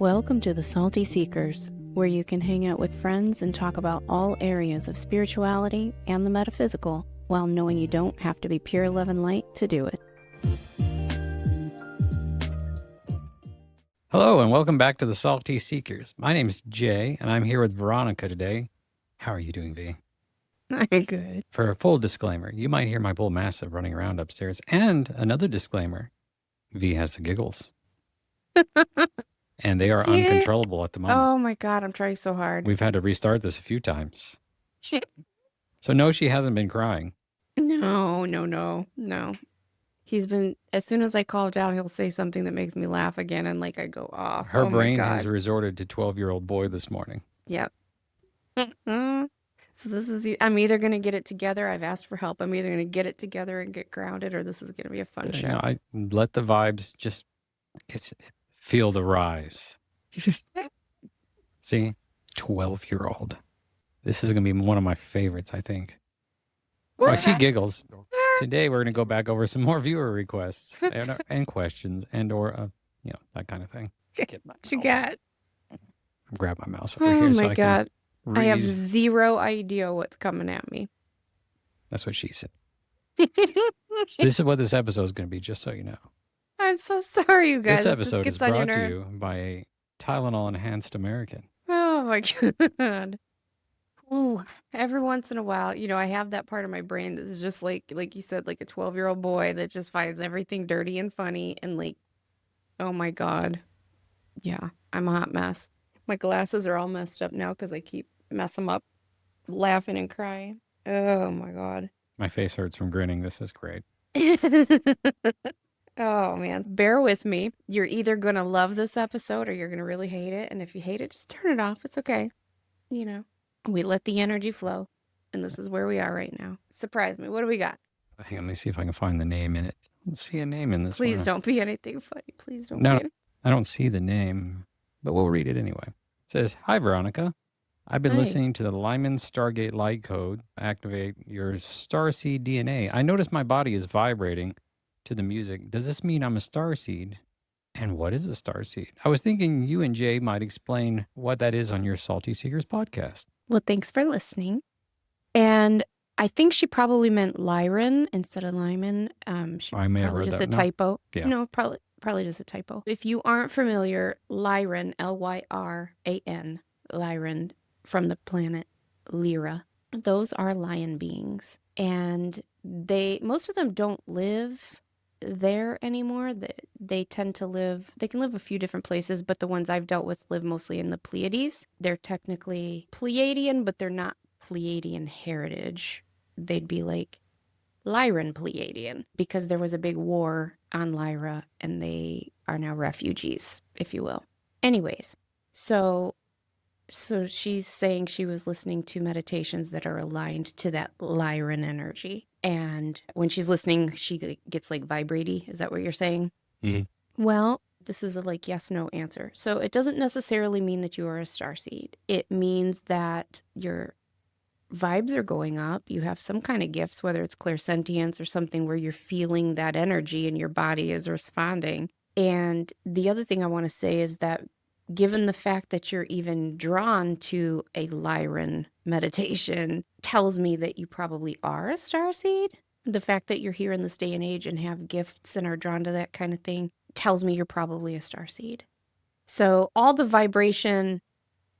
Welcome to the Salty Seekers, where you can hang out with friends and talk about all areas of spirituality and the metaphysical, while knowing you don't have to be pure love and light to do it. Hello and welcome back to the Salty Seekers. My name is Jay and I'm here with Veronica today. How are you doing, V? I'm good. For a full disclaimer, you might hear my bull mastiff running around upstairs. And another disclaimer, V has the giggles. And they are uncontrollable at the moment. Oh my God, I'm trying so hard. We've had to restart this a few times. So no, she hasn't been crying. No. He's been, as soon as I call down, he'll say something that makes me laugh again, and like I go off. Her brain has resorted to 12-year-old boy this morning. Yep. So this is I'm either going to get it together. I've asked for help. I'm either going to get it together and get grounded, or this is going to be a fun show. I let the vibes just feel the rise. See, 12-year-old. This is going to be one of my favorites, I think. Well, she giggles. Today we're going to go back over some more viewer requests and questions or that kind of thing. Get my What you got? Grab my mouse over here. Oh so my God. I have zero idea what's coming at me. That's what she said. This is what this episode is going to be, just so you know. I'm so sorry, you guys. This episode is brought to you by a Tylenol Enhanced American. Oh my God. Ooh, every once in a while, I have that part of my brain that's just like you said, like a 12-year-old boy that just finds everything dirty and funny and like, oh my God. Yeah, I'm a hot mess. My glasses are all messed up now because I keep messing them up, laughing and crying. Oh my God. My face hurts from grinning. This is great. Oh man, bear with me. You're either going to love this episode or you're going to really hate it. And if you hate it, just turn it off. It's okay. We let the energy flow. And this is where we are right now. Surprise me. What do we got? Hang on, let me see if I can find the name in it. Let's see a name in this one. Please don't be anything funny. Please don't be anything. I don't see the name, but we'll read it anyway. It says, "Hi, Veronica. I've been listening to the Lyman Stargate Light Code. Activate your starseed DNA. I notice my body is vibrating to the music. Does this mean I'm a starseed? And what is a starseed? I was thinking you and Jay might explain what that is on your Salty Seekers podcast." Well, thanks for listening. And I think she probably meant Lyran instead of Lyman. I may have read just that. a typo. Yeah. No, probably just a typo. If you aren't familiar, Lyran, Lyran, Lyran, from the planet Lyra, those are lion beings. And most of them don't live there anymore. They tend to they can live a few different places, but the ones I've dealt with live mostly in the Pleiades. They're technically Pleiadian, but they're not Pleiadian heritage. They'd be like Lyran Pleiadian, because there was a big war on Lyra and they are now refugees, if you will. Anyways, so she's saying she was listening to meditations that are aligned to that Lyran energy. And when she's listening, she gets like vibraty. Is that what you're saying? Mm-hmm. Well, this is a yes, no answer. So it doesn't necessarily mean that you are a starseed. It means that your vibes are going up. You have some kind of gifts, whether it's clairsentience or something where you're feeling that energy and your body is responding. And the other thing I want to say is that given the fact that you're even drawn to a Lyran meditation tells me that you probably are a starseed. The fact that you're here in this day and age and have gifts and are drawn to that kind of thing tells me you're probably a starseed. So all the vibration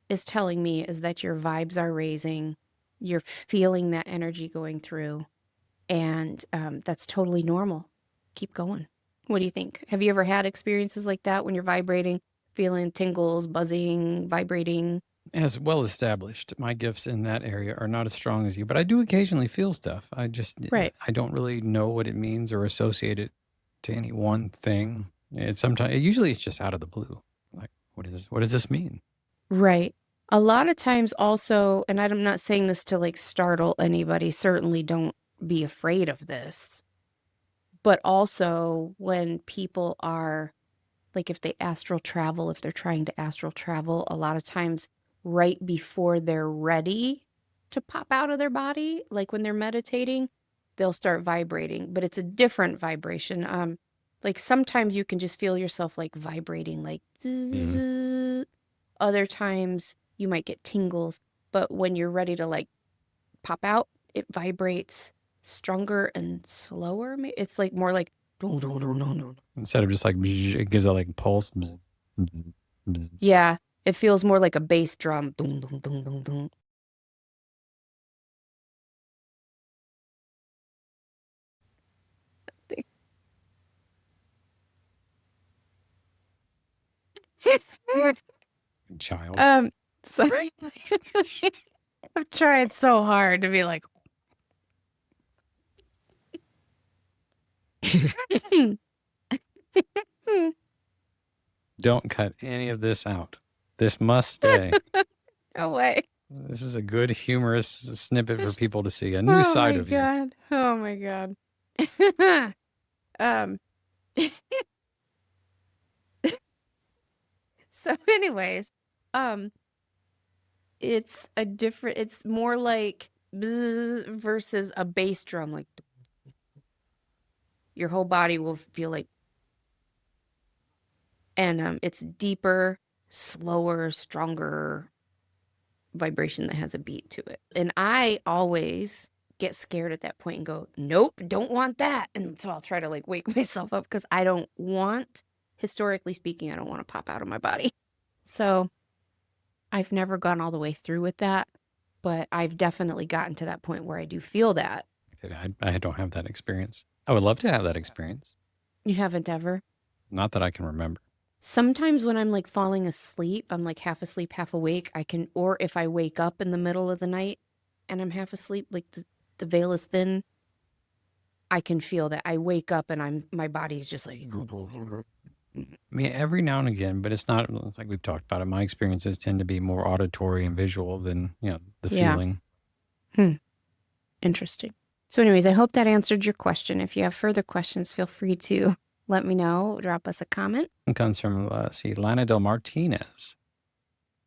is telling me is that your vibes are raising. You're feeling that energy going through. And that's totally normal. Keep going. What do you think? Have you ever had experiences like that when you're vibrating? Feeling tingles, buzzing, vibrating? As well established, my gifts in that area are not as strong as you, but I do occasionally feel stuff. I I don't really know what it means or associate it to any one thing. Usually it's just out of the blue. Like, what does this mean? Right. A lot of times also, and I'm not saying this to like startle anybody, certainly don't be afraid of this. But also when people are like, if they astral travel, if they're trying to astral travel, a lot of times right before they're ready to pop out of their body, like when they're meditating, they'll start vibrating, but it's a different vibration. Like sometimes you can just feel yourself like vibrating, like zzz. Other times you might get tingles, but when you're ready to like pop out, it vibrates stronger and slower. It's like more like Instead of just like, it gives a like pulse. yeah, it feels more like a bass drum. Dum, dum, dum, dum, dum. Child. Sorry. I've tried so hard to be like Don't cut any of this out. This must stay. no way. This is a good humorous snippet for people to see a new side of you. Oh my god. um so anyways, it's more like bzz versus a bass drum, like your whole body will feel like, and it's deeper, slower, stronger vibration that has a beat to it. And I always get scared at that point and go, nope, don't want that. And so I'll try to like wake myself up because I don't want, historically speaking, I don't want to pop out of my body. So I've never gone all the way through with that, but I've definitely gotten to that point where I do feel that. I don't have that experience. I would love to have that experience. You haven't ever? Not that I can remember. Sometimes when I'm like falling asleep, I'm like half asleep, half awake. Or if I wake up in the middle of the night and I'm half asleep, like the veil is thin, I can feel that. I wake up and my body's just like. I mean, every now and again, but it's not like we've talked about it. My experiences tend to be more auditory and visual than, the feeling. Interesting. So anyways, I hope that answered your question. If you have further questions, feel free to let me know. Drop us a comment. It comes from, Lana Del Martinez.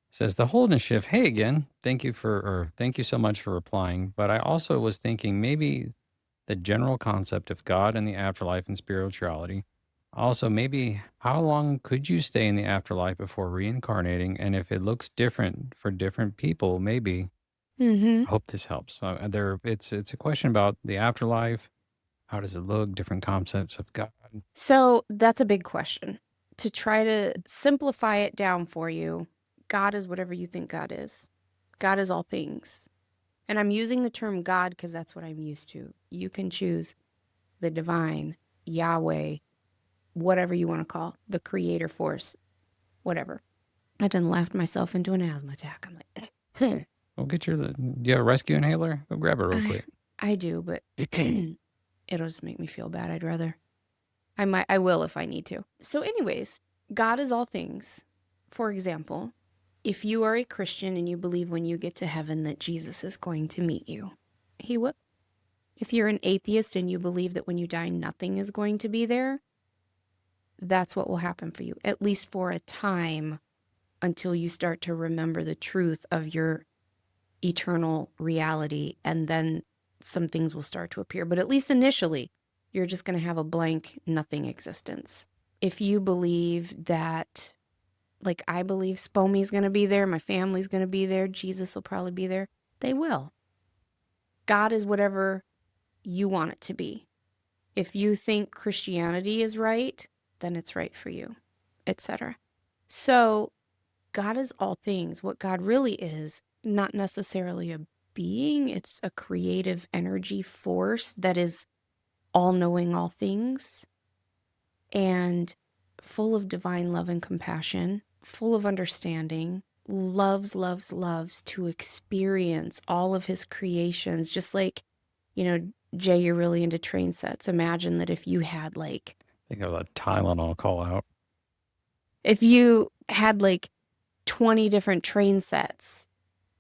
Says, the Wholeness Shift. Hey again. Thank you so much for replying. But I also was thinking maybe the general concept of God and the afterlife and spirituality. Also, maybe how long could you stay in the afterlife before reincarnating? And if it looks different for different people, maybe. I hope this helps. It's a question about the afterlife. How does it look? Different concepts of God. So that's a big question. To try to simplify it down for you, God is whatever you think God is. God is all things. And I'm using the term God because that's what I'm used to. You can choose the divine, Yahweh, whatever you want to call the creator force, whatever. I done laughed myself into an asthma attack. I'm like, Go get do you have a rescue inhaler? Go grab it real quick. I do, but it'll just make me feel bad. I'd rather. I will if I need to. So anyways, God is all things. For example, if you are a Christian and you believe when you get to heaven that Jesus is going to meet you, he will. If you're an atheist and you believe that when you die, nothing is going to be there, that's what will happen for you, at least for a time, until you start to remember the truth of your eternal reality, and then some things will start to appear. But at least initially, you're just going to have a blank, nothing existence. If you believe that, like I believe Spomy's going to be there, my family's going to be there, Jesus will probably be there, they will. God is whatever you want it to be. If you think Christianity is right, then it's right for you, etc. So God is all things. What God really is, not necessarily a being, it's a creative energy force that is all-knowing all things and full of divine love and compassion, full of understanding, loves to experience all of his creations. Just like, Jay, you're really into train sets. Imagine that if you had like... I think that was a Tylenol call out. If you had like 20 different train sets,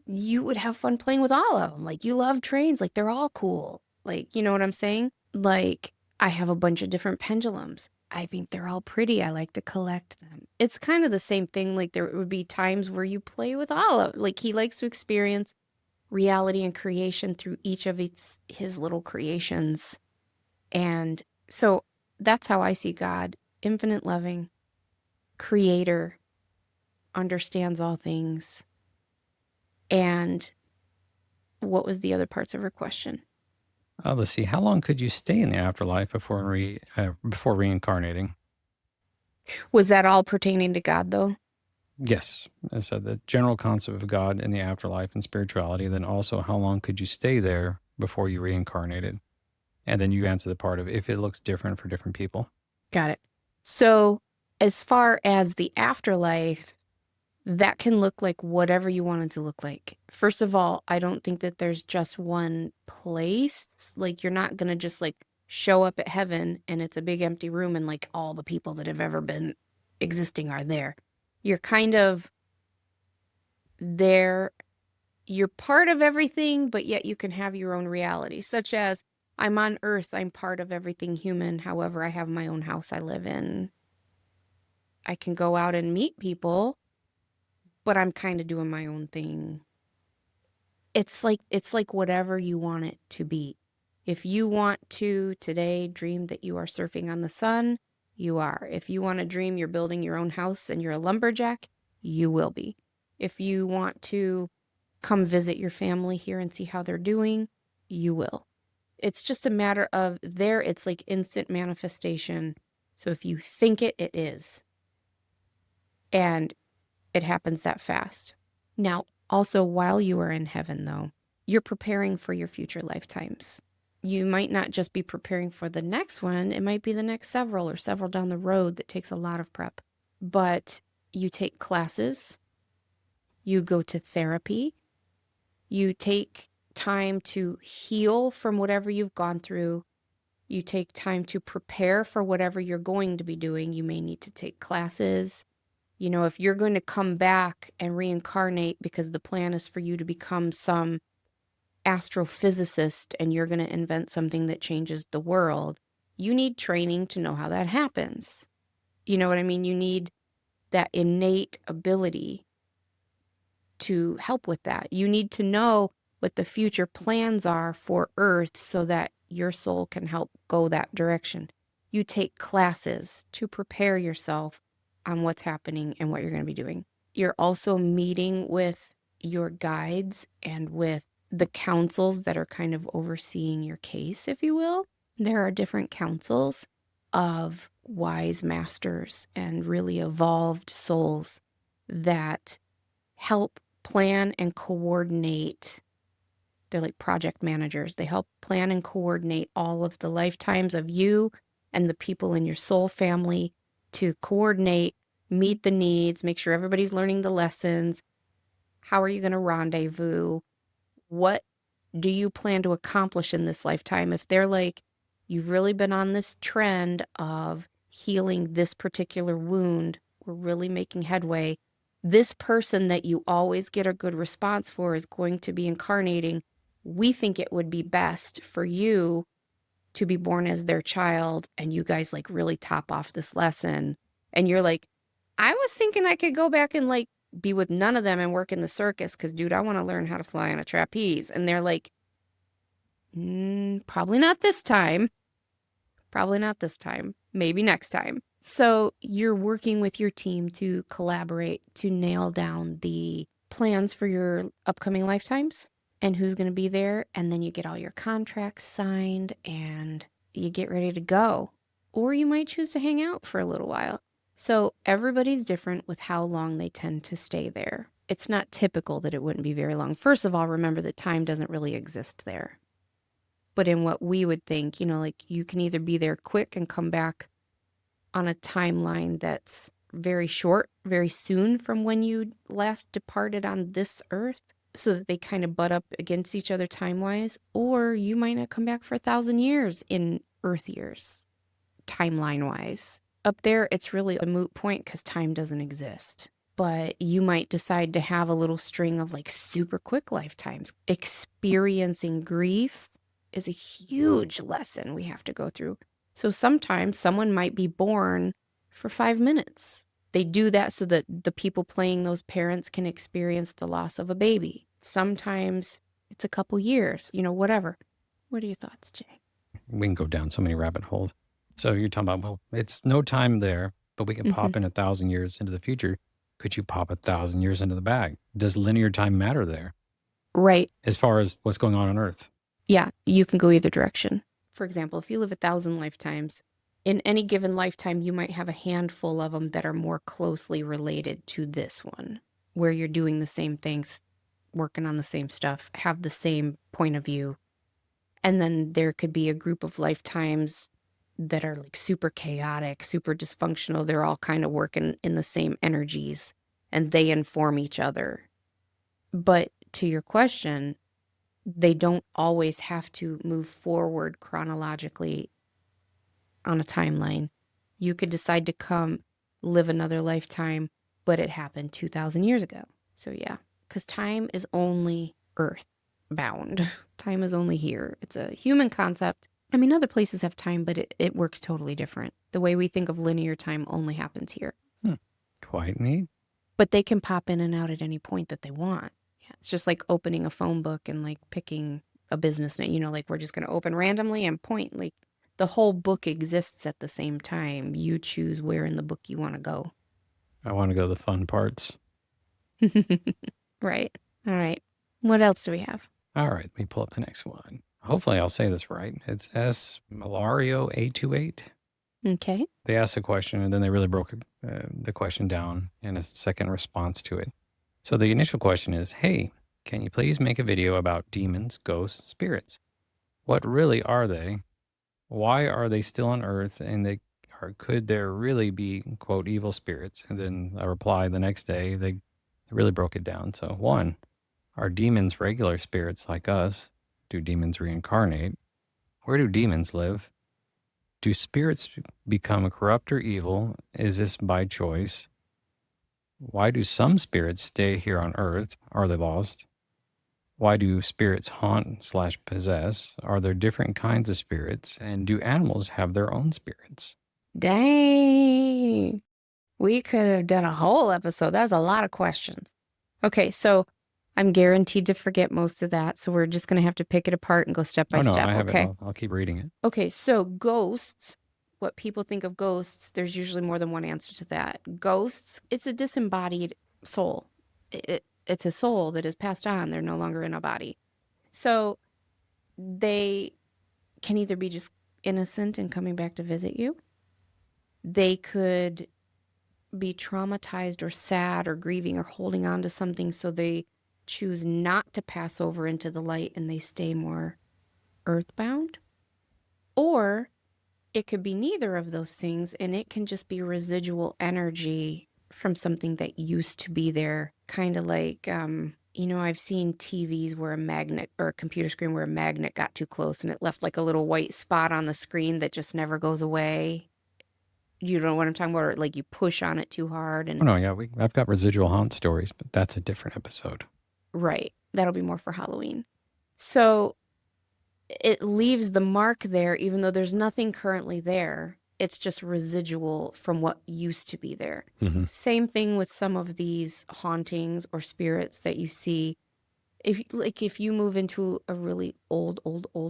you would have fun playing with all of them. Like, you love trains. Like, they're all cool. Like, you know what I'm saying? Like, I have a bunch of different pendulums. I think they're all pretty. I like to collect them. It's kind of the same thing. Like, there would be times where you play with all of, like, he likes to experience reality and creation through each of his little creations. And so That's how I see God. Infinite loving, creator, understands all things. And what was the other parts of her question? Let's see. How long could you stay in the afterlife before reincarnating? Was that all pertaining to God, though? Yes, I said the general concept of God in the afterlife and spirituality. Then also, how long could you stay there before you reincarnated? And then you answer the part of if it looks different for different people. Got it. So, as far as the afterlife, that can look like whatever you want it to look like. First of all, I don't think that there's just one place. Like, you're not going to just like show up at heaven and it's a big empty room and like all the people that have ever been existing are there. You're kind of there. You're part of everything, but yet you can have your own reality, such as I'm on Earth, I'm part of everything human. However, I have my own house I live in. I can go out and meet people, but I'm kind of doing my own thing. It's like whatever you want it to be. If you want to today dream that you are surfing on the sun, you are. If you want to dream you're building your own house and you're a lumberjack, you will be. If you want to come visit your family here and see how they're doing, you will. It's just a matter of it's like instant manifestation. So if you think it, it is. And it happens that fast. Now, also, while you are in heaven, though, you're preparing for your future lifetimes. You might not just be preparing for the next one. It might be the next several or several down the road that takes a lot of prep. But you take classes, you go to therapy, you take time to heal from whatever you've gone through. You take time to prepare for whatever you're going to be doing. You may need to take classes. You know, if you're going to come back and reincarnate because the plan is for you to become some astrophysicist and you're going to invent something that changes the world, you need training to know how that happens. You know what I mean? You need that innate ability to help with that. You need to know what the future plans are for Earth so that your soul can help go that direction. You take classes to prepare yourself on what's happening and what you're going to be doing. You're also meeting with your guides and with the councils that are kind of overseeing your case, if you will. There are different councils of wise masters and really evolved souls that help plan and coordinate. They're like project managers. They help plan and coordinate all of the lifetimes of you and the people in your soul family to coordinate, meet the needs, make sure everybody's learning the lessons. How are you going to rendezvous? What do you plan to accomplish in this lifetime? If they're like, you've really been on this trend of healing this particular wound, we're really making headway. This person that you always get a good response for is going to be incarnating. We think it would be best for you to be born as their child and you guys like really top off this lesson. And you're like, I was thinking I could go back and like be with none of them and work in the circus because, dude, I want to learn how to fly on a trapeze. And they're like, probably not this time. Probably not this time. Maybe next time. So you're working with your team to collaborate to nail down the plans for your upcoming lifetimes and who's going to be there. And then you get all your contracts signed and you get ready to go. Or you might choose to hang out for a little while. So everybody's different with how long they tend to stay there. It's not typical that it wouldn't be very long. First of all, remember that time doesn't really exist there. But in what we would think, you know, like you can either be there quick and come back on a timeline that's very short, very soon from when you last departed on this earth, so that they kind of butt up against each other time-wise, or you might not come back for 1,000 years in earth years, timeline-wise. Up there, it's really a moot point because time doesn't exist. But you might decide to have a little string of like super quick lifetimes. Experiencing grief is a huge lesson we have to go through. So sometimes someone might be born for 5 minutes. They do that so that the people playing those parents can experience the loss of a baby. Sometimes it's a couple years, you know, whatever. What are your thoughts, Jay? We can go down so many rabbit holes. So you're talking about, well, it's no time there, but we can Hmm. pop in 1,000 years into the future. Could you pop 1,000 years into the bag? Does linear time matter there Right. as far as what's going on Earth? Yeah, you can go either direction. For example, if you live 1,000 lifetimes, in any given lifetime, you might have a handful of them that are more closely related to this one, where you're doing the same things, working on the same stuff, have the same point of view. And then there could be a group of lifetimes that are like super chaotic, super dysfunctional. They're all kind of working in the same energies and they inform each other. But to your question, they don't always have to move forward chronologically on a timeline. You could decide to come live another lifetime, but it happened 2,000 years ago. So yeah, because time is only Earth bound. Time is only here. It's a human concept. I mean, other places have time, but it works totally different. The way we think of linear time only happens here. Quite neat. But they can pop in and out at any point that they want. Yeah, it's just like opening a phone book and like picking a business name. You know, like we're just going to open randomly and point. Like the whole book exists at the same time. You choose where in the book you want to go. I want to go to the fun parts. Right. All right. What else do we have? All right, let me pull up the next one. Hopefully I'll say this right. It's S. Malario 828. Okay. They asked a question and then they really broke the question down in a second response to it. So the initial question is, hey, can you please make a video about demons, ghosts, spirits? What really are they? Why are they still on Earth? And could there really be, quote, evil spirits? And then a reply the next day, they really broke it down. So one, are demons regular spirits like us? Do demons reincarnate? Where do demons live? Do spirits become corrupt or evil? Is this by choice? Why do some spirits stay here on Earth? Are they lost? Why do spirits haunt/possess? Are there different kinds of spirits? And do animals have their own spirits? Dang. We could have done a whole episode. That's a lot of questions. Okay, so I'm guaranteed to forget most of that. So we're just going to have to pick it apart and go step by Oh, no, step. I have Okay. it. I'll keep reading it. Okay, so ghosts, what people think of ghosts, there's usually more than one answer to that. Ghosts, it's a disembodied soul. It's a soul that is passed on. They're no longer in a body. So they can either be just innocent and coming back to visit you. They could be traumatized or sad or grieving or holding on to something, so they choose not to pass over into the light and they stay more earthbound. Or it could be neither of those things, and it can just be residual energy from something that used to be there. Kind of like, I've seen TVs where a magnet, or a computer screen where a magnet got too close and it left like a little white spot on the screen that just never goes away. You know what I'm talking about? Or like you push on it too hard Oh, and no, yeah, I've got residual haunt stories, but that's a different episode. right. That'll be more for Halloween. So it leaves the mark there, even though there's nothing currently there. It's just residual from what used to be there. Mhm. Same thing with some of these hauntings or spirits that you see. If you move into a really old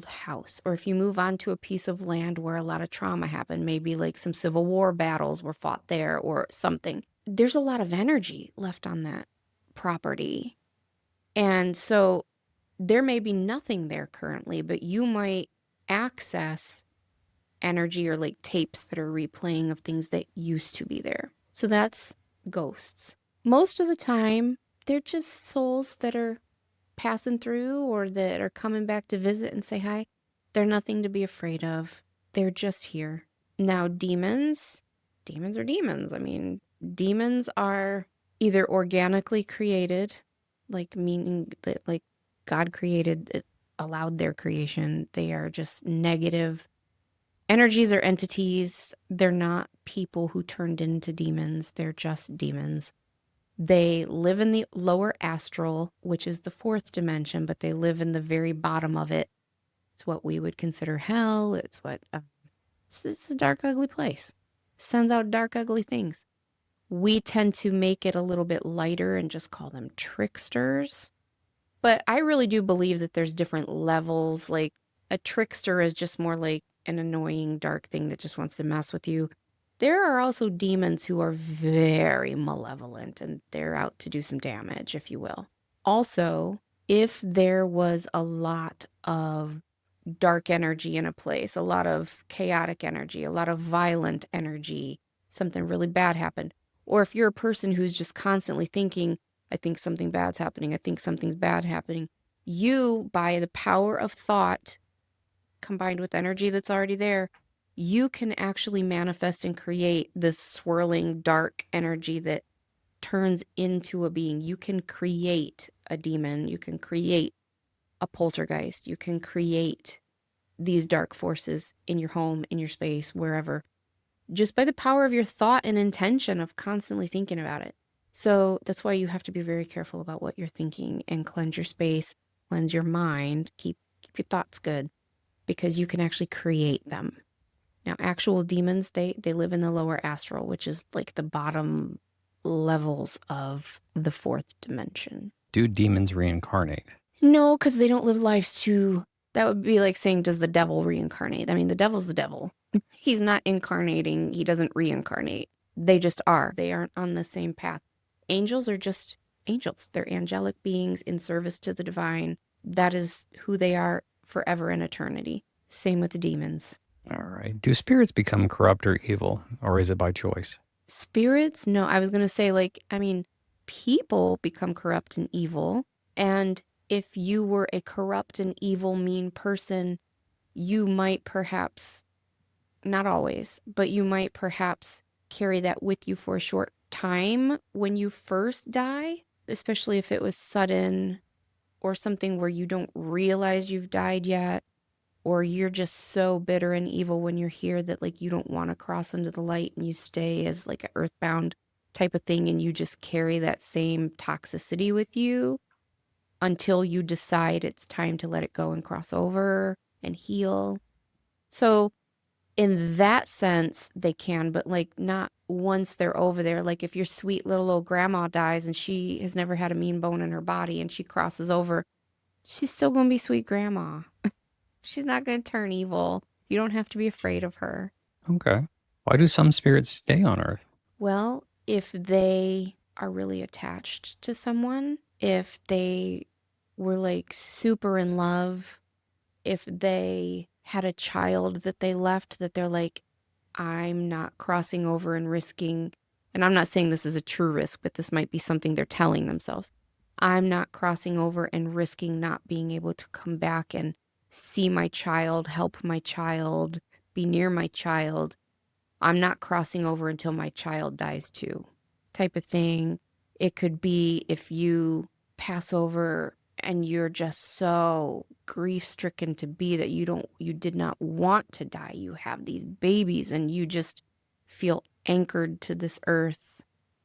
house, or if you move onto a piece of land where a lot of trauma happened, maybe like some Civil War battles were fought there or something, there's a lot of energy left on that property. And so there may be nothing there currently, but you might access energy or like tapes that are replaying of things that used to be there. So that's ghosts. Most of the time, they're just souls that are passing through or that are coming back to visit and say hi. They're nothing to be afraid of. They're just here. Now, demons are demons. I mean, demons are either organically created, like meaning that like God created it, allowed their creation. They are just negative energies or entities. They're not people who turned into demons. They're just demons. They live in the lower astral, which is the fourth dimension, but they live in the very bottom of it. It's what we would consider hell. It's a dark, ugly place. Sends out dark, ugly things. We tend to make it a little bit lighter and just call them tricksters. But I really do believe that there's different levels. Like a trickster is just more like an annoying dark thing that just wants to mess with you. There are also demons who are very malevolent, and they're out to do some damage, if you will. Also, if there was a lot of dark energy in a place, a lot of chaotic energy, a lot of violent energy, something really bad happened, or if you're a person who's just constantly thinking, I think something bad's happening, I think something's bad happening, you, by the power of thought combined with energy that's already there, you can actually manifest and create this swirling dark energy that turns into a being. You can create a demon, you can create a poltergeist, you can create these dark forces in your home, in your space, wherever, just by the power of your thought and intention of constantly thinking about it. So that's why you have to be very careful about what you're thinking and cleanse your space, cleanse your mind, keep your thoughts good, because you can actually create them. Now, actual demons, they live in the lower astral, which is like the bottom levels of the fourth dimension. Do demons reincarnate? No, because they don't live lives to... That would be like saying, does the devil reincarnate? I mean, the devil's the devil. He's not incarnating. He doesn't reincarnate. They just are. They aren't on the same path. Angels are just angels. They're angelic beings in service to the divine. That is who they are forever and eternity. Same with the demons. All right. Do spirits become corrupt or evil, or is it by choice? Spirits? No, I was going to say, people become corrupt and evil. And if you were a corrupt and evil, mean person, you might perhaps, not always, but you might perhaps carry that with you for a short time when you first die, especially if it was sudden or something where you don't realize you've died yet, or you're just so bitter and evil when you're here that you don't want to cross into the light and you stay as an earthbound type of thing, and you just carry that same toxicity with you until you decide it's time to let it go and cross over and heal. So in that sense, they can, but not once they're over there. If your sweet little old grandma dies and she has never had a mean bone in her body and she crosses over, she's still going to be sweet grandma. She's not going to turn evil. You don't have to be afraid of her. Okay. Why do some spirits stay on Earth? Well, if they are really attached to someone, if they were super in love, if they had a child that they left that they're I'm not crossing over and risking, and I'm not saying this is a true risk, but this might be something they're telling themselves. I'm not crossing over and risking not being able to come back and see my child, help my child, be near my child. I'm not crossing over until my child dies too, type of thing. It could be if you pass over and you're just so grief-stricken to be that you did not want to die. You have these babies and you just feel anchored to this earth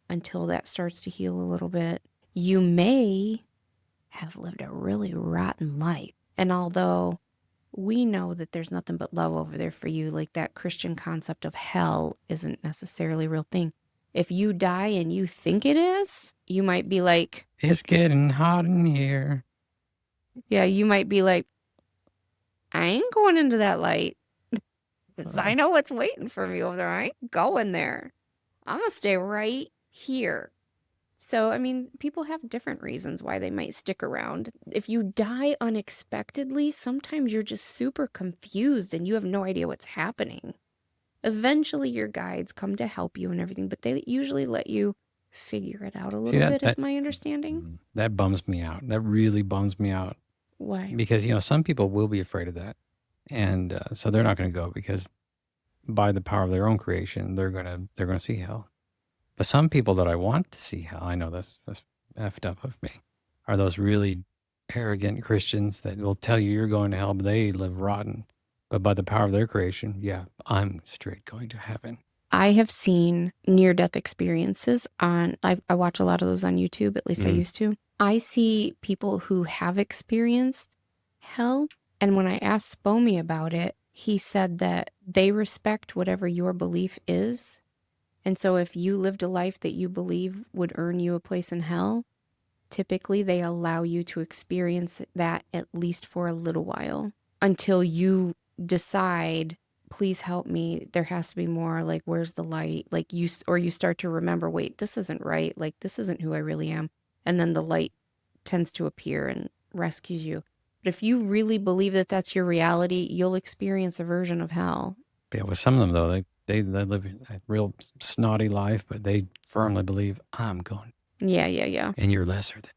until that starts to heal a little bit. You may have lived a really rotten life. And although we know that there's nothing but love over there for you, that Christian concept of hell isn't necessarily a real thing. If you die and you think it is, you might be it's getting hot in here. Yeah, you might be I ain't going into that light. Because I know what's waiting for me over there. I ain't going there. I'm going to stay right here. So, I mean, people have different reasons why they might stick around. If you die unexpectedly, sometimes you're just super confused and you have no idea what's happening. Eventually, your guides come to help you and everything, but they usually let you figure it out a little bit, is my understanding. That bums me out. That really bums me out. Why? Because, some people will be afraid of that. And so they're not going to go because by the power of their own creation, they're going to see hell. But some people that I want to see hell, I know that's effed up of me, are those really arrogant Christians that will tell you you're going to hell, but they live rotten. But by the power of their creation, yeah, I'm straight going to heaven. I have seen near-death experiences I watch a lot of those on YouTube, at least I used to. I see people who have experienced hell, and when I asked Spomi about it, he said that they respect whatever your belief is. And so if you lived a life that you believe would earn you a place in hell, typically they allow you to experience that at least for a little while until you decide please help me. There has to be more. Like, where's the light? Like you start to remember, wait, this isn't right. Like, this isn't who I really am. And then the light tends to appear and rescues you. But if you really believe that that's your reality, you'll experience a version of hell. Yeah, with some of them though, they live a real snotty life, but they firmly believe I'm going. Yeah. And you're lesser than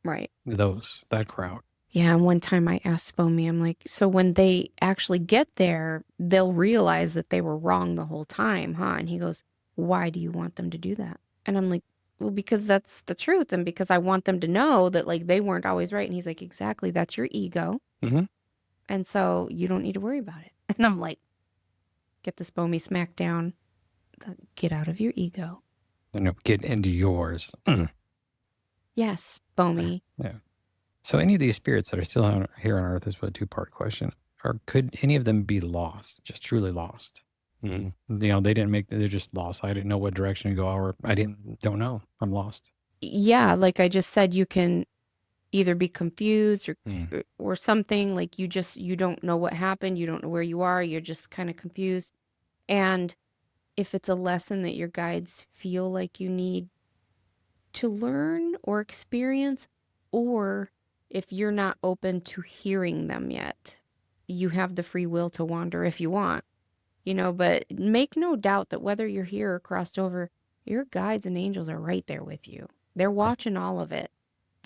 Right. that crowd. Yeah, and one time I asked Spomi, I'm like, so when they actually get there, they'll realize that they were wrong the whole time, huh? And he goes, why do you want them to do that? And I'm like, well, because that's the truth, and because I want them to know that, like, they weren't always right. And he's like, exactly, that's your ego. Mm-hmm. And so you don't need to worry about it. And I'm like, get the Spomi smack down. Get out of your ego. No, get into yours. Yes, Spomi. Yeah. So any of these spirits that are still here on Earth is a two-part question. Or could any of them be lost, just truly lost? Mm-hmm. You know, they're just lost. I didn't know what direction to go, or don't know. I'm lost. Yeah, like I just said, you can either be confused or something, like you don't know what happened. You don't know where you are. You're just kind of confused. And if it's a lesson that your guides feel like you need to learn or experience, or if you're not open to hearing them yet, you have the free will to wander if you want, but make no doubt that whether you're here or crossed over, your guides and angels are right there with you. They're watching all of it.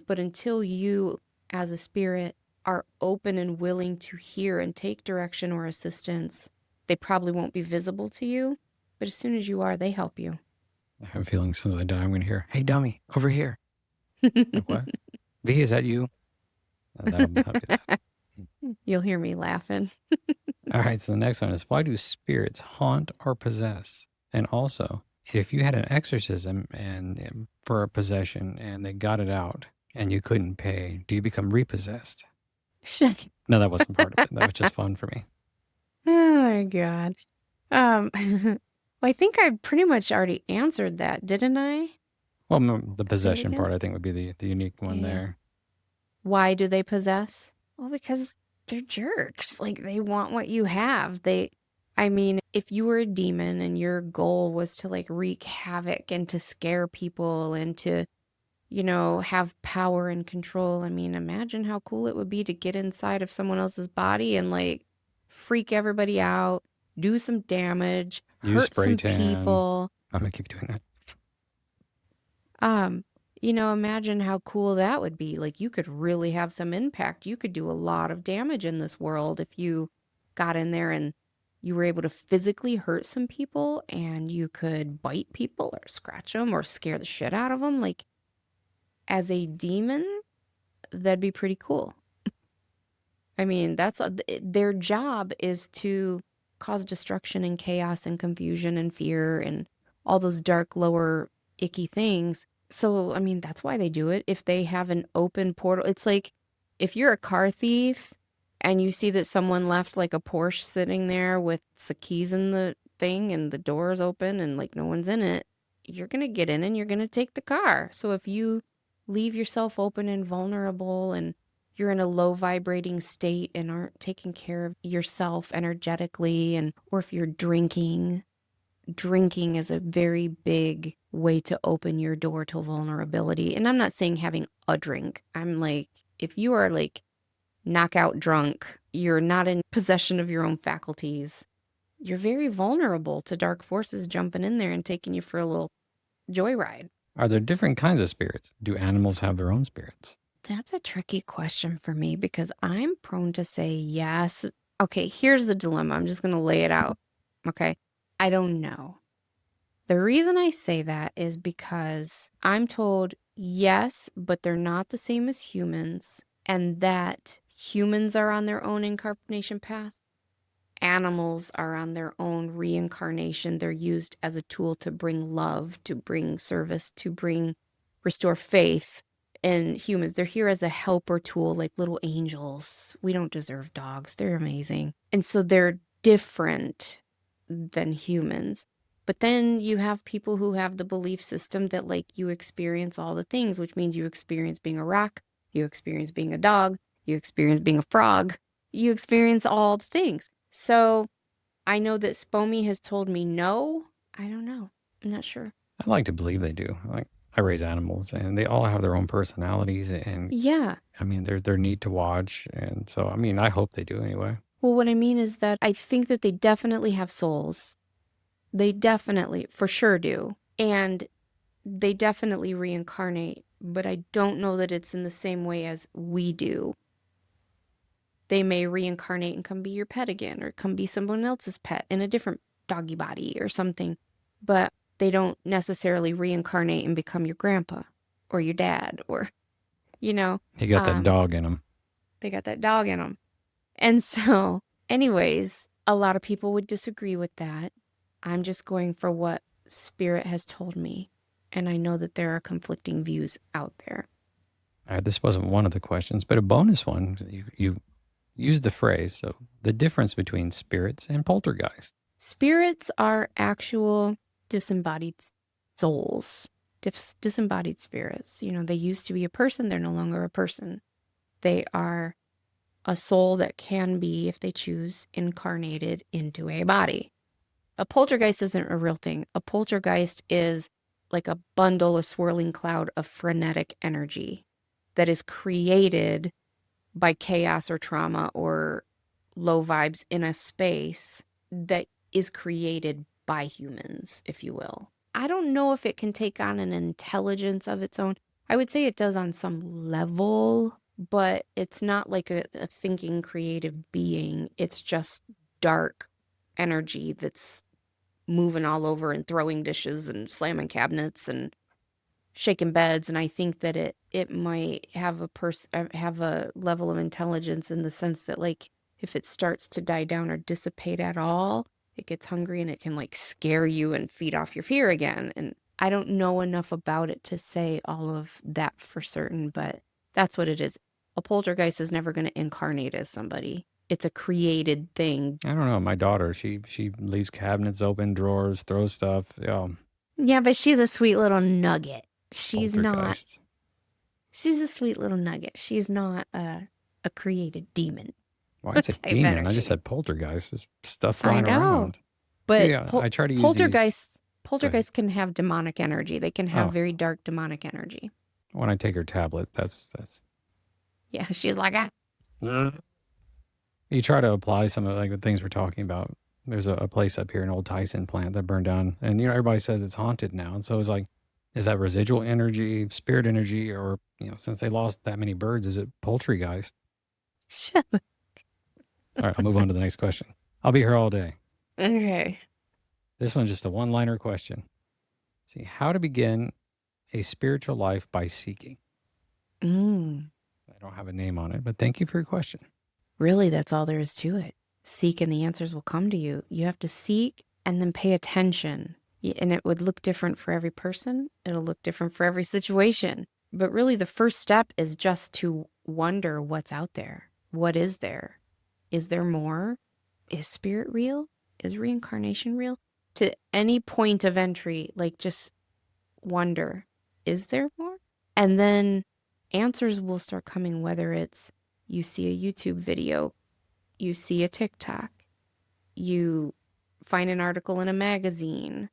But until you, as a spirit, are open and willing to hear and take direction or assistance, they probably won't be visible to you. But as soon as you are, they help you. I have a feeling as soon as I die, I'm going to hear, hey, dummy, over here. Like, what? V, is that you? That'll be that. You'll hear me laughing. All right, so the next one is, why do spirits haunt or possess? And also, if you had an exorcism and for a possession and they got it out and you couldn't pay, do you become repossessed? No, that wasn't part of it. That was just fun for me. Oh my God. Well, I think I pretty much already answered that, didn't I? Well, the possession part, I think, would be the unique one there. Why do they possess? Well, because they're jerks. Like, they want what you have. I mean, if you were a demon and your goal was to, like, wreak havoc and to scare people and to, have power and control, I mean, imagine how cool it would be to get inside of someone else's body and, like, freak everybody out, do some damage, hurt some people. I'm going to keep doing that. Imagine how cool that would be. Like, you could really have some impact. You could do a lot of damage in this world if you got in there and you were able to physically hurt some people, and you could bite people or scratch them or scare the shit out of them. Like, as a demon, that'd be pretty cool. I mean, their job is to cause destruction and chaos and confusion and fear and all those dark, lower, icky things. So, I mean, that's why they do it. If they have an open portal, it's like if you're a car thief and you see that someone left like a Porsche sitting there with the keys in the thing and the door's open and like no one's in it, you're going to get in and you're going to take the car. So if you leave yourself open and vulnerable and you're in a low vibrating state and aren't taking care of yourself energetically, or if you're drinking is a very big way to open your door to vulnerability. And I'm not saying having a drink. I'm like, if you are like knockout drunk, you're not in possession of your own faculties, you're very vulnerable to dark forces jumping in there and taking you for a little joyride. Are there different kinds of spirits? Do animals have their own spirits? That's a tricky question for me because I'm prone to say yes. Okay, here's the dilemma. I'm just going to lay it out. Okay. I don't know. The reason I say that is because I'm told yes, but they're not the same as humans, and that humans are on their own incarnation path. Animals are on their own reincarnation. They're used as a tool to bring love, to bring service, to restore faith. And humans, they're here as a helper tool, like little angels. We don't deserve dogs. They're amazing. And so they're different than humans. But then you have people who have the belief system that like you experience all the things, which means you experience being a rock, you experience being a dog, you experience being a frog, you experience all the things. So I know that Spomi has told me no. I don't know. I'm not sure. I like to believe they do. Like, I raise animals, and they all have their own personalities, and Yeah. I mean, they're neat to watch, and so I mean, I hope they do anyway. Well, what I mean is that I think that they definitely have souls. They definitely, for sure do. And they definitely reincarnate, but I don't know that it's in the same way as we do. They may reincarnate and come be your pet again, or come be someone else's pet in a different doggy body or something. But they don't necessarily reincarnate and become your grandpa or your dad, or, you know, He got that dog in him. they got that dog in them. And so, anyways, a lot of people would disagree with that. I'm just going for what Spirit has told me. And I know that there are conflicting views out there. This wasn't one of the questions, but a bonus one. You used the phrase, so the difference between spirits and poltergeists. Spirits are actual disembodied souls, disembodied spirits. You know, they used to be a person, they're no longer a person. They are a soul that can be, if they choose, incarnated into a body. A poltergeist isn't a real thing. A poltergeist is like a bundle, a swirling cloud of frenetic energy that is created by chaos or trauma or low vibes in a space that is created by humans, if you will. I don't know if it can take on an intelligence of its own. I would say it does on some level, but it's not like a thinking, creative being. It's just dark energy that's moving all over and throwing dishes and slamming cabinets and shaking beds. And I think that it might have a level of intelligence in the sense that, like, if it starts to die down or dissipate at all, it gets hungry and it can like scare you and feed off your fear again. And I don't know enough about it to say all of that for certain, but that's what it is. A poltergeist is never going to incarnate as somebody. It's a created thing. I don't know. My daughter, she leaves cabinets open, drawers, throws stuff. Yeah, but she's a sweet little nugget. She's not. Poltergeist. She's a sweet little nugget. She's not a created demon. Well, I said type demon. I energy. just said poltergeist. There's stuff I flying know. around. But So, yeah, I try to use poltergeists can have demonic energy. They can have very dark demonic energy. When I take her tablet, that's. Yeah, she's like, ah. You try to apply some of like the things we're talking about. There's a place up here, an old Tyson plant that burned down, and you know everybody says it's haunted now. And so it's like, is that residual energy, spirit energy, or since they lost that many birds, is it poltergeist? Shut up. All right, I'll move on to the next question. I'll be here all day. Okay. This one's just a one-liner question. See, how to begin a spiritual life by seeking. I don't have a name on it, but thank you for your question. Really, that's all there is to it. Seek and the answers will come to you. You have to seek and then pay attention. And it would look different for every person. It'll look different for every situation. But really, the first step is just to wonder what's out there. What is there? Is there more? Is spirit real? Is reincarnation real? To any point of entry, like, just wonder, is there more? And then answers will start coming, whether it's you see a YouTube video, you see a TikTok, you find an article in a magazine,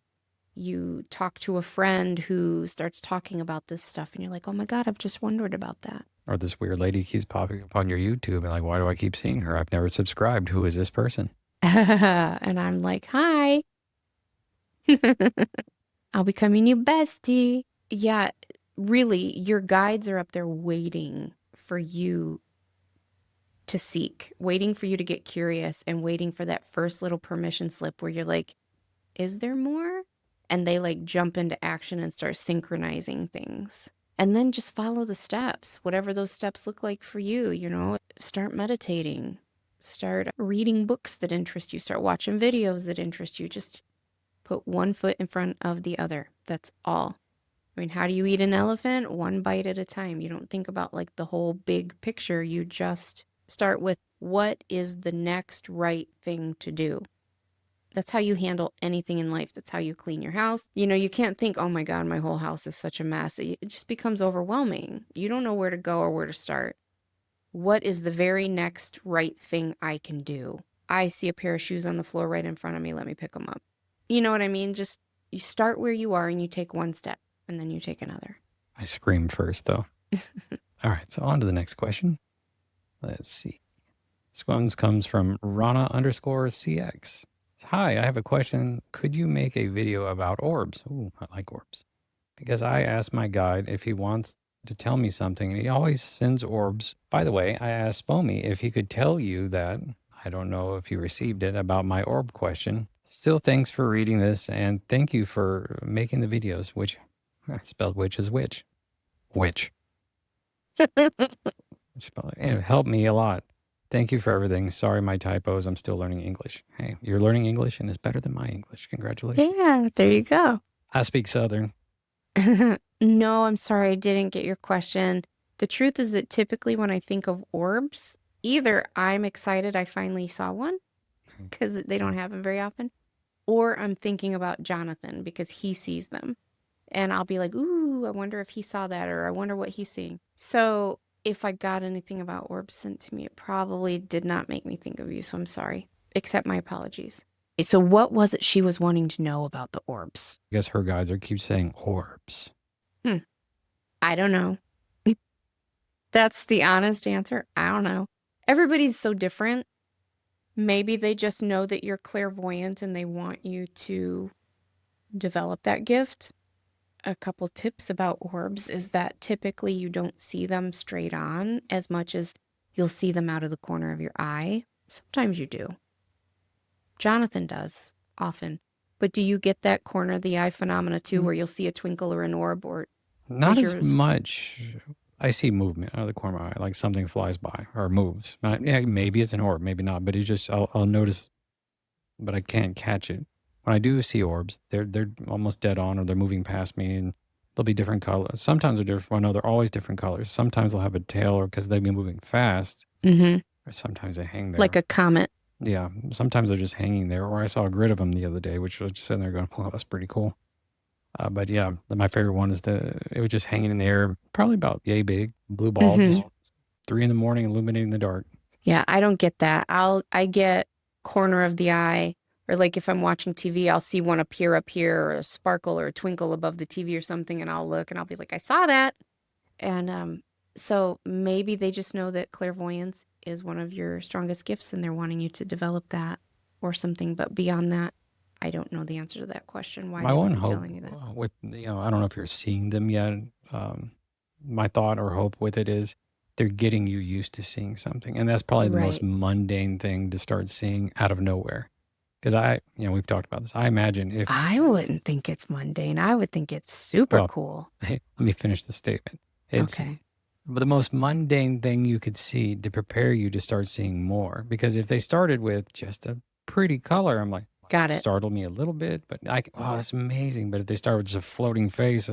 you talk to a friend who starts talking about this stuff, and you're like, oh my God, I've just wondered about that. Or this weird lady keeps popping up on your YouTube, and like, why do I keep seeing her? I've never subscribed. Who is this person? And I'm like, hi. I'll become your new bestie. Yeah, really, your guides are up there waiting for you to seek, waiting for you to get curious, and waiting for that first little permission slip where you're like, is there more? And they like jump into action and start synchronizing things. And then just follow the steps, whatever those steps look like for you, start meditating, start reading books that interest you, start watching videos that interest you. Just put one foot in front of the other. That's all. I mean, how do you eat an elephant? One bite at a time. You don't think about like the whole big picture. You just start with what is the next right thing to do. That's how you handle anything in life. That's how you clean your house. You can't think, oh my God, my whole house is such a mess. It just becomes overwhelming. You don't know where to go or where to start. What is the very next right thing I can do? I see a pair of shoes on the floor right in front of me. Let me pick them up. You know what I mean? Just you start where you are and you take one step and then you take another. I screamed first, though. All right, so on to the next question. Let's see. This one comes from Rana_CX. Hi, I have a question. Could you make a video about orbs? Ooh, I like orbs. Because I asked my guide if he wants to tell me something, and he always sends orbs. By the way, I asked Spomi if he could tell you that. I don't know if you received it about my orb question. Still, thanks for reading this, and thank you for making the videos, which spelled which is which. Which. It helped me a lot. Thank you for everything. Sorry, my typos. I'm still learning English. Hey, you're learning English and it's better than my English. Congratulations. Yeah, there you go. I speak Southern. No, I'm sorry. I didn't get your question. The truth is that typically when I think of orbs, either I'm excited I finally saw one because they don't have them very often, or I'm thinking about Jonathan because he sees them. And I'll be like, ooh, I wonder if he saw that, or I wonder what he's seeing. So if I got anything about orbs sent to me, it probably did not make me think of you. So I'm sorry. Accept my apologies. So what was it she was wanting to know about the orbs? I guess her guides keep saying orbs. I don't know. That's the honest answer. I don't know. Everybody's so different. Maybe they just know that you're clairvoyant and they want you to develop that gift. A couple tips about orbs is that typically you don't see them straight on as much as you'll see them out of the corner of your eye. Sometimes you do. Jonathan does often. But do you get that corner of the eye phenomena too, where you'll see a twinkle or an orb? Or not as much. I see movement out of the corner of my eye, like something flies by or moves. Yeah, maybe it's an orb, maybe not. But it's just I'll notice, but I can't catch it. When I do see orbs, they're almost dead on, or they're moving past me, and they'll be different colors. Sometimes they're different. Well, no, they're always different colors. Sometimes they'll have a tail, or because they've been moving fast. Or sometimes they hang there, like a comet. Yeah, sometimes they're just hanging there. Or I saw a grid of them the other day, which was just sitting there going, "Wow, that's pretty cool." But yeah, my favorite one is it was just hanging in the air, probably about yay big, blue ball, just 3 a.m, illuminating the dark. Yeah, I don't get that. I get corner of the eye. Or like if I'm watching TV, I'll see one appear up here, or a sparkle or a twinkle above the TV or something, and I'll look and I'll be like, I saw that. And so maybe they just know that clairvoyance is one of your strongest gifts and they're wanting you to develop that or something. But beyond that, I don't know the answer to that question. Why my they one would be hope telling you that. with, I don't know if you're seeing them yet. My thought or hope with it is they're getting you used to seeing something. And that's probably the most mundane thing to start seeing out of nowhere. Because we've talked about this. I imagine if I wouldn't think it's mundane. I would think it's super cool. Hey, let me finish the statement. It's okay. the most mundane thing you could see to prepare you to start seeing more. Because if they started with just a pretty color, I'm like, got it. Startled me a little bit, but that's amazing. But if they start with just a floating face,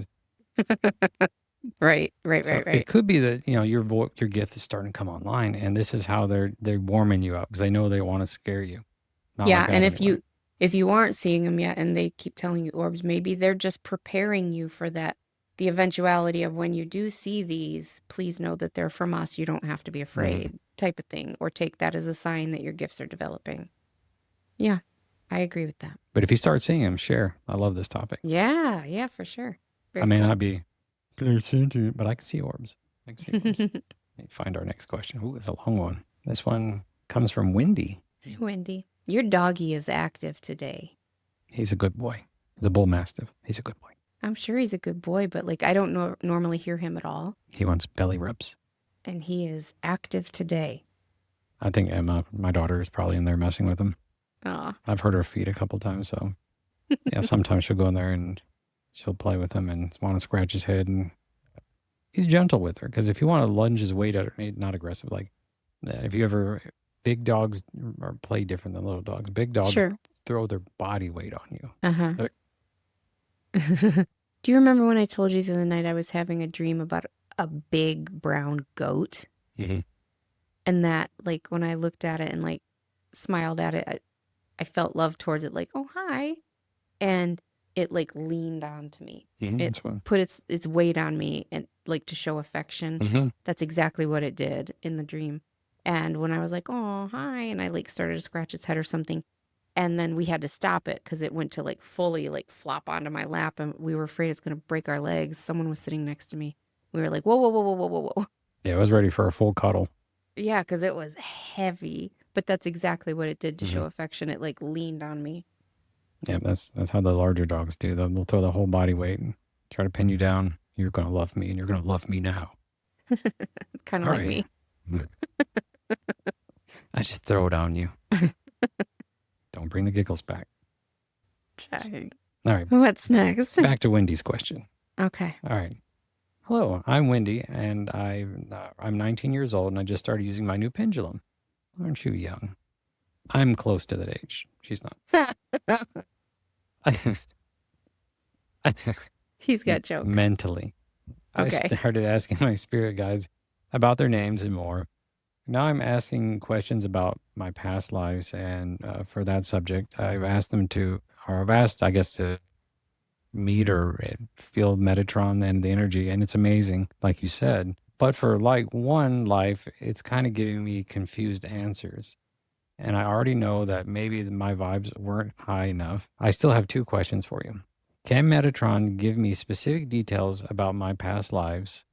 right. It could be that your gift is starting to come online, and this is how they're warming you up because they know they want to scare you. Yeah, and if you aren't seeing them yet and they keep telling you orbs, maybe they're just preparing you for that, the eventuality of when you do see these, please know that they're from us. You don't have to be afraid, type of thing, or take that as a sign that your gifts are developing. Yeah, I agree with that. But if you start seeing them, share. I love this topic. Yeah, for sure. I may not be clairsentient, but I can see orbs. I can see orbs. Let me find our next question. Ooh, it's a long one. This one comes from Wendy. Hey, Wendy. Your doggy is active today. He's a good boy. He's a bull mastiff. He's a good boy. I'm sure he's a good boy, but I don't normally hear him at all. He wants belly rubs. And he is active today. I think Emma, my daughter, is probably in there messing with him. Aw. I've heard her feed a couple times, so yeah, sometimes she'll go in there and she'll play with him and want to scratch his head. And he's gentle with her because if you want to lunge his weight at her, not aggressive, if you ever... Big dogs play different than little dogs. Big dogs throw their body weight on you. Do you remember when I told you the other night I was having a dream about a big brown goat? And that, when I looked at it and, smiled at it, I felt love towards it, oh, hi. And it, leaned onto me. It put its weight on me and, to show affection. That's exactly what it did in the dream. And when I was like, oh, hi, and I like started to scratch its head or something, and then we had to stop it because it went to like fully like flop onto my lap, and we were afraid it's going to break our legs. Someone was sitting next to me. We were like, whoa, whoa, whoa, whoa, whoa, whoa, whoa. Yeah, I was ready for a full cuddle. Yeah, because it was heavy. But that's exactly what it did to Hmm. show affection. It like leaned on me. Yeah, that's how the larger dogs do. They'll throw the whole body weight and try to pin you down. You're gonna love me, and you're gonna love me now. Kind of All like right. me. I just throw it on you. Don't bring the giggles back. Dang. All right. What's next? Back to Wendy's question. Okay. All right. Hello, I'm Wendy, and I'm 19 years old, and I just started using my new pendulum. Aren't you young? I'm close to that age. She's not. He's got jokes. Mentally. I Okay. started asking my spirit guides about their names and more. Now I'm asking questions about my past lives, and for that subject, I've asked, I guess, to meet or feel Metatron and the energy, and it's amazing, like you said. But for like one life, it's kind of giving me confused answers. And I already know that maybe my vibes weren't high enough. I still have two questions for you. Can Metatron give me specific details about my past lives?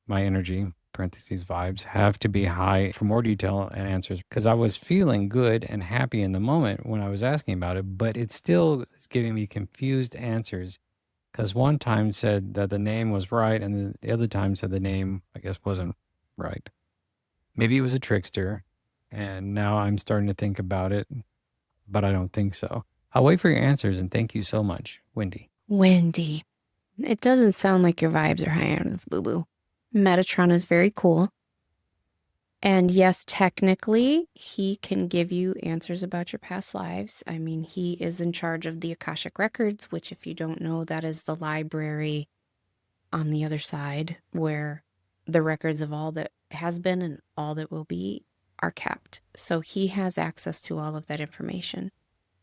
My energy, parentheses vibes, have to be high for more detail and answers, because I was feeling good and happy in the moment when I was asking about it, but it still is giving me confused answers, because one time said that the name was right, and then the other time said the name, I guess, wasn't right. Maybe it was a trickster, and now I'm starting to think about it, but I don't think so. I'll wait for your answers, and thank you so much, Wendy. Wendy. It doesn't sound like your vibes are high enough, boo boo. Metatron is very cool. And yes, technically, he can give you answers about your past lives. I mean, he is in charge of the Akashic Records, which, if you don't know, that is the library on the other side where the records of all that has been and all that will be are kept. So he has access to all of that information.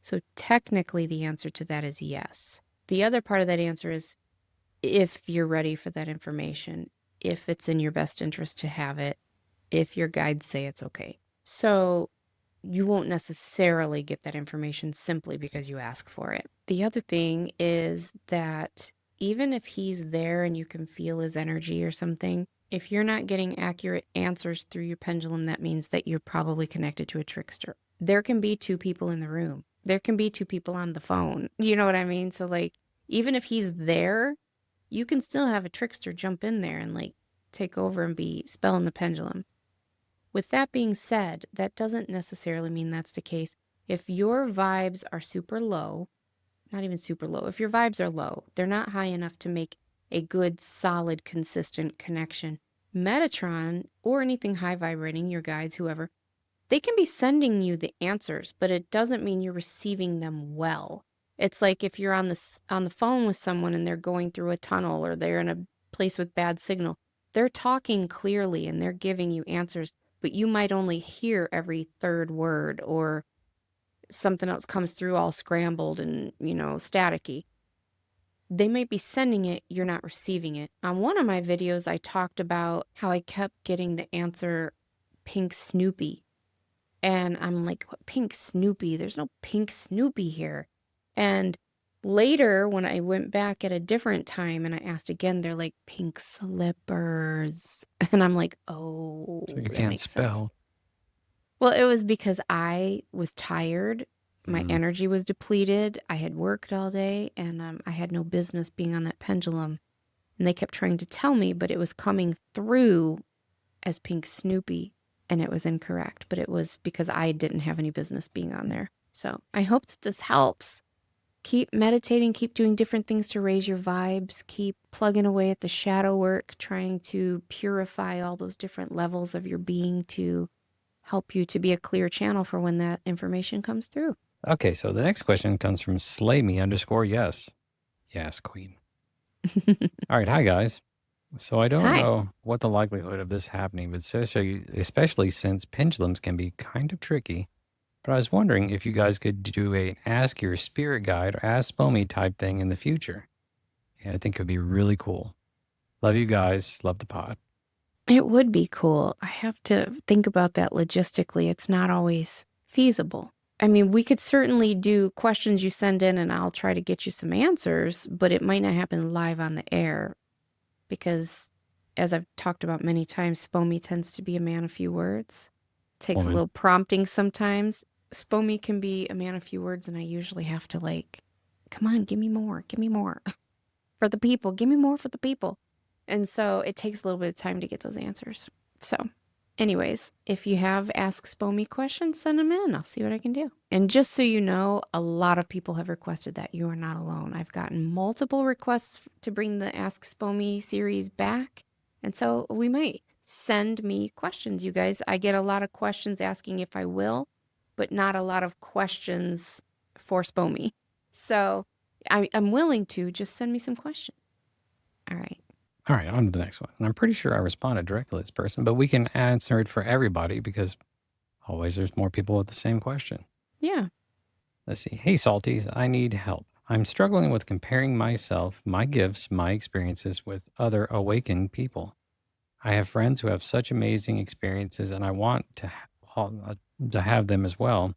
So technically, the answer to that is yes. The other part of that answer is if you're ready for that information, if it's in your best interest to have it, if your guides say it's okay. So you won't necessarily get that information simply because you ask for it. The other thing is that even if he's there and you can feel his energy or something, if you're not getting accurate answers through your pendulum, that means that you're probably connected to a trickster. There can be two people in the room. There can be two people on the phone. You know what I mean? So like, even if he's there, you can still have a trickster jump in there and like take over and be spelling the pendulum. With that being said, that doesn't necessarily mean that's the case. If your vibes are super low, not even super low, if your vibes are low, they're not high enough to make a good, solid, consistent connection. Metatron or anything high vibrating, your guides, whoever, they can be sending you the answers, but it doesn't mean you're receiving them well. It's like if you're on the phone with someone and they're going through a tunnel or they're in a place with bad signal. They're talking clearly and they're giving you answers, but you might only hear every third word or something else comes through all scrambled and, staticky. They might be sending it, you're not receiving it. On one of my videos, I talked about how I kept getting the answer pink Snoopy. And I'm like, what pink Snoopy? There's no pink Snoopy here. And later, when I went back at a different time and I asked again, they're like, pink slippers. And I'm like, oh, So you that can't makes sense. spell. Well, it was because I was tired. My Mm. energy was depleted. I had worked all day and I had no business being on that pendulum. And they kept trying to tell me, but it was coming through as pink Snoopy. And it was incorrect, but it was because I didn't have any business being on there. So I hope that this helps. Keep meditating, keep doing different things to raise your vibes, keep plugging away at the shadow work, trying to purify all those different levels of your being to help you to be a clear channel for when that information comes through. Okay, so the next question comes from slayme_yes. Yes, queen. All right, hi guys. So I don't Hi. know what the likelihood of this happening, but especially since pendulums can be kind of tricky. But I was wondering if you guys could do a ask your spirit guide or ask Spomi type thing in the future. Yeah, I think it would be really cool. Love you guys. Love the pod. It would be cool. I have to think about that logistically. It's not always feasible. I mean, we could certainly do questions you send in and I'll try to get you some answers, but it might not happen live on the air because, as I've talked about many times, Spomi tends to be a man of few words. Takes a Woman. little prompting sometimes. Spomi can be a man of few words, and I usually have to like, come on, give me more, give me more for the people, give me more for the people. And so it takes a little bit of time to get those answers. So, anyways, if you have Ask Spomi questions, send them in. I'll see what I can do. And just so you know, a lot of people have requested that. You are not alone. I've gotten multiple requests to bring the Ask Spomi series back. And so we might send me questions, you guys. I get a lot of questions asking if I will, but not a lot of questions for Spomi. So I'm willing to. Just send me some questions. All right. All right, on to the next one. And I'm pretty sure I responded directly to this person, but we can answer it for everybody because always there's more people with the same question. Yeah. Let's see. Hey, Salties, I need help. I'm struggling with comparing myself, my gifts, my experiences with other awakened people. I have friends who have such amazing experiences, and I want to have them as well.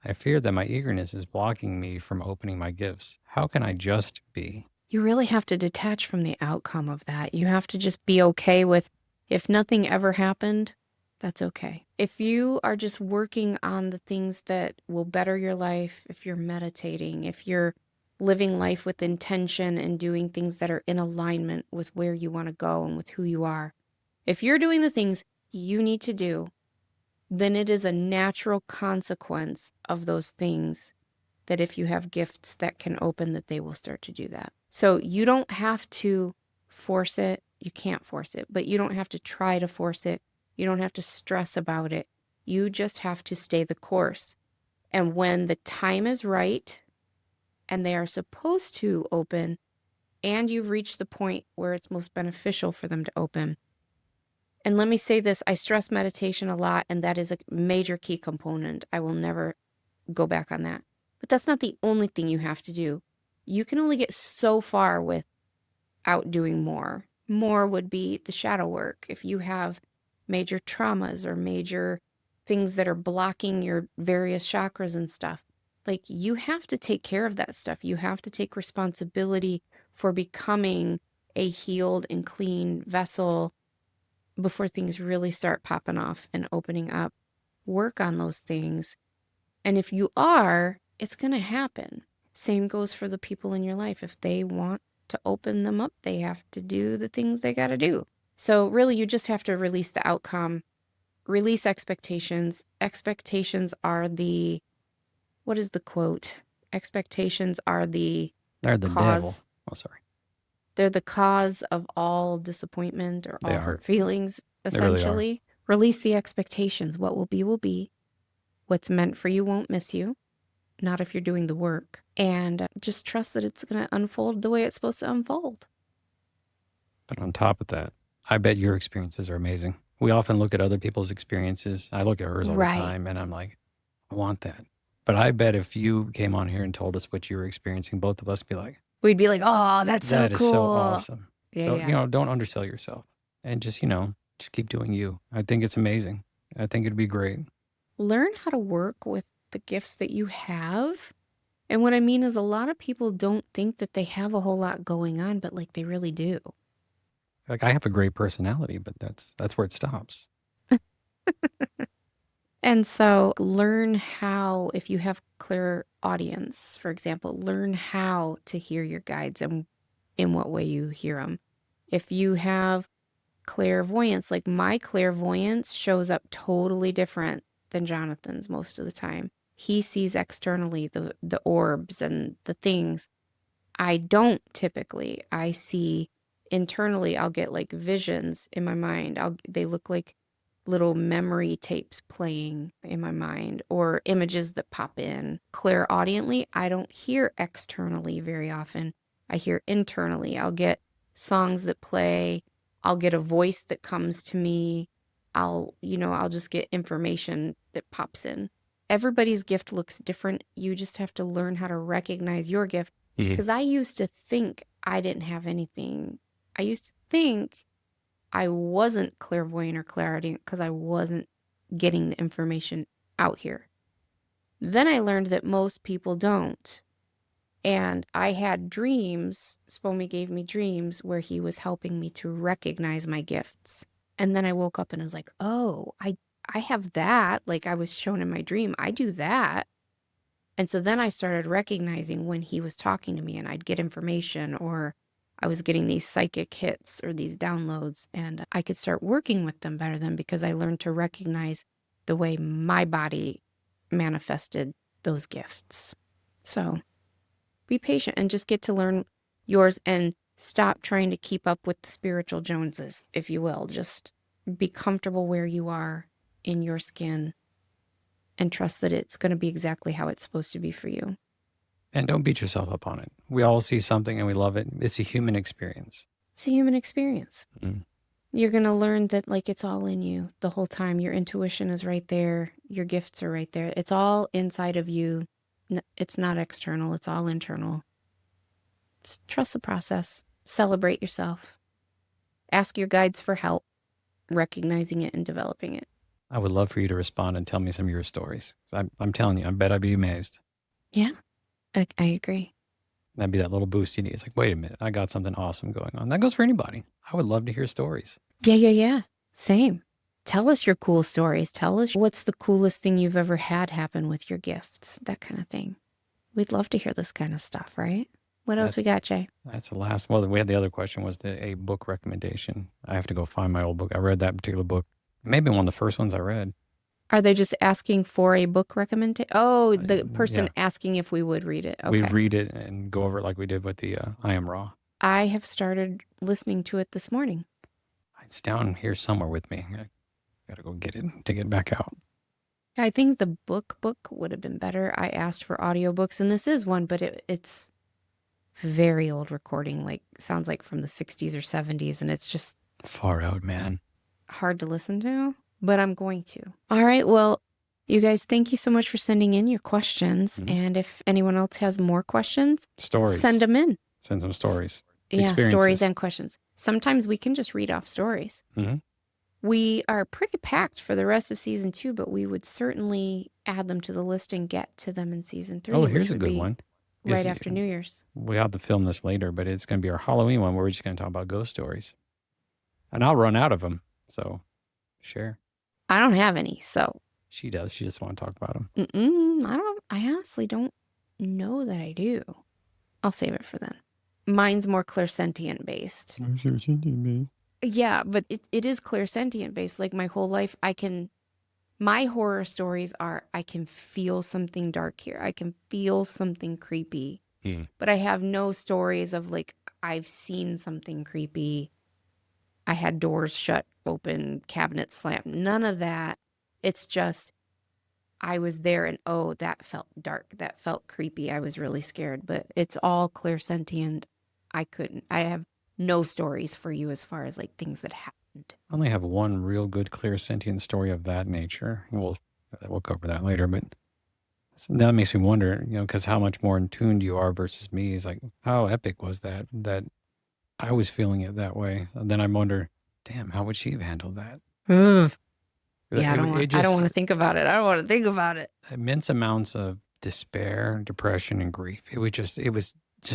I fear that my eagerness is blocking me from opening my gifts. How can I just be? You really have to detach from the outcome of that. You have to just be okay with if nothing ever happened, that's okay. If you are just working on the things that will better your life, if you're meditating, if you're living life with intention and doing things that are in alignment with where you want to go and with who you are, if you're doing the things you need to do, then it is a natural consequence of those things that if you have gifts that can open, that they will start to do that. So you don't have to force it. You can't force it, but you don't have to try to force it. You don't have to stress about it. You just have to stay the course. And when the time is right and they are supposed to open and you've reached the point where it's most beneficial for them to open. And let me say this, I stress meditation a lot, and that is a major key component. I will never go back on that. But that's not the only thing you have to do. You can only get so far without doing more. More would be the shadow work. If you have major traumas or major things that are blocking your various chakras and stuff, like you have to take care of that stuff. You have to take responsibility for becoming a healed and clean vessel before things really start popping off and opening up. Work on those things. And if you are, it's going to happen. Same goes for the people in your life. If they want to open them up, they have to do the things they got to do. So really, you just have to release the outcome, release expectations. Expectations are the, what is the quote? Expectations are the They're the cause. devil. Oh, sorry. They're the cause of all disappointment or They all are. hurt feelings, They really are. essentially. Release the expectations. What will be, will be. What's meant for you won't miss you. Not if you're doing the work. And just trust that it's going to unfold the way it's supposed to unfold. But on top of that, I bet your experiences are amazing. We often look at other people's experiences. I look at hers all the time, and I'm like, I want that. But I bet if you came on here and told us what you were experiencing, both of us would be like, we'd be like, oh, that's so cool. That is so awesome. Yeah, so, yeah. Don't undersell yourself and just, just keep doing you. I think it's amazing. I think it'd be great. Learn how to work with the gifts that you have. And what I mean is a lot of people don't think that they have a whole lot going on, but like they really do. Like I have a great personality, but that's where it stops. And so learn how, if you have clear audience, for example, learn how to hear your guides and in what way you hear them. If you have clairvoyance, like my clairvoyance shows up totally different than Jonathan's most of the time. He sees externally the orbs and the things. I don't typically. I see internally. I'll get like visions in my mind. They look like little memory tapes playing in my mind or images that pop in. Clairaudiently, I don't hear externally very often. I hear internally. I'll get songs that play. I'll get a voice that comes to me. I'll just get information that pops in. Everybody's gift looks different. You just have to learn how to recognize your gift. Because I used to think I didn't have anything. I used to think I wasn't clairvoyant or clairaudient because I wasn't getting the information out here. Then I learned that most people don't. And I had dreams, Spomi gave me dreams where he was helping me to recognize my gifts. And then I woke up and I was like, oh, I have that. Like I was shown in my dream, I do that. And so then I started recognizing when he was talking to me and I'd get information or I was getting these psychic hits or these downloads, and I could start working with them better then because I learned to recognize the way my body manifested those gifts. So be patient and just get to learn yours and stop trying to keep up with the spiritual Joneses, if you will. Just be comfortable where you are in your skin and trust that it's going to be exactly how it's supposed to be for you. And don't beat yourself up on it. We all see something and we love it. It's a human experience. It's a human experience. Mm. You're going to learn that like it's all in you the whole time. Your intuition is right there. Your gifts are right there. It's all inside of you. It's not external. It's all internal. Just trust the process. Celebrate yourself. Ask your guides for help, recognizing it and developing it. I would love for you to respond and tell me some of your stories. I'm telling you, I bet I'd be amazed. Yeah, I agree. That'd be that little boost you need. It's like, wait a minute, I got something awesome going on. That goes for anybody. I would love to hear stories. Yeah. Same. Tell us your cool stories. Tell us what's the coolest thing you've ever had happen with your gifts, that kind of thing. We'd love to hear this kind of stuff, right? What else we got, Jay? That's the last. Well, we had the other question was a book recommendation. I have to go find my old book. I read that particular book. It may have been one of the first ones I read. Are they just asking for a book recommendation? Oh, the person asking if we would read it. Okay. We read it and go over it like we did with the I Am Raw. I have started listening to it this morning. It's down here somewhere with me. I got to go get it to get back out. I think the book would have been better. I asked for audiobooks, and this is one, but it's very old recording, like sounds like from the 60s or 70s, and it's just far out, man. Hard to listen to, but I'm going to. All right, well, you guys, thank you so much for sending in your questions. Mm-hmm. And if anyone else has more questions, stories, send them in. Send some stories. Yeah, stories and questions. Sometimes we can just read off stories. Mm-hmm. We are pretty packed for the rest of season 2, but we would certainly add them to the list and get to them in season 3. Oh, here's a good one. Right after New Year's. We have to film this later, but it's going to be our Halloween one where we're just going to talk about ghost stories. And I'll run out of them, so share. I don't have any, so. She does. She just want to talk about them. I honestly don't know that I do. I'll save it for then. Mine's more clairsentient based. Yeah, but it is clairsentient based. Like my whole life, my horror stories are, I can feel something dark here. I can feel something creepy. But I have no stories of like, I've seen something creepy. I had doors shut, open, cabinets slammed. None of that. It's just, I was there and oh, that felt dark. That felt creepy. I was really scared. But it's all clairsentient. I have no stories for you as far as like things that happened. I only have one real good clairsentient story of that nature. We'll cover that later, but that makes me wonder, because how much more in tune you are versus me is like, how epic was that I was feeling it that way. And then I wonder, damn, how would she have handled that? Yeah, I don't want to think about it. I don't want to think about it. Immense amounts of despair, depression, and grief. It was just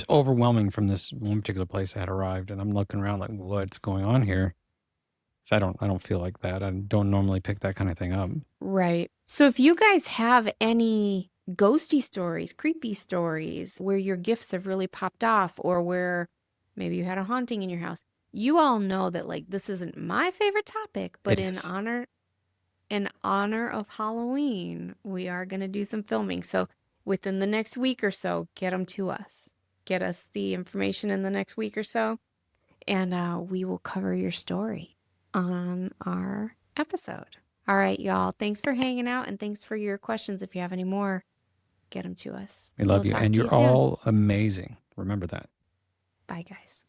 overwhelming from this one particular place I had arrived, and I'm looking around like, what's going on here? So I don't feel like that. I don't normally pick that kind of thing up. Right. So if you guys have any ghosty stories, creepy stories, where your gifts have really popped off, or where maybe you had a haunting in your house, you all know that like this isn't my favorite topic, but in honor of Halloween, we are going to do some filming. So within the next week or so, get them to us. Get us the information in the next week or so, and we will cover your story on our episode. All right, y'all. Thanks for hanging out, and thanks for your questions. If you have any more, get them to us. We love you, and you're all amazing. Remember that. Bye, guys.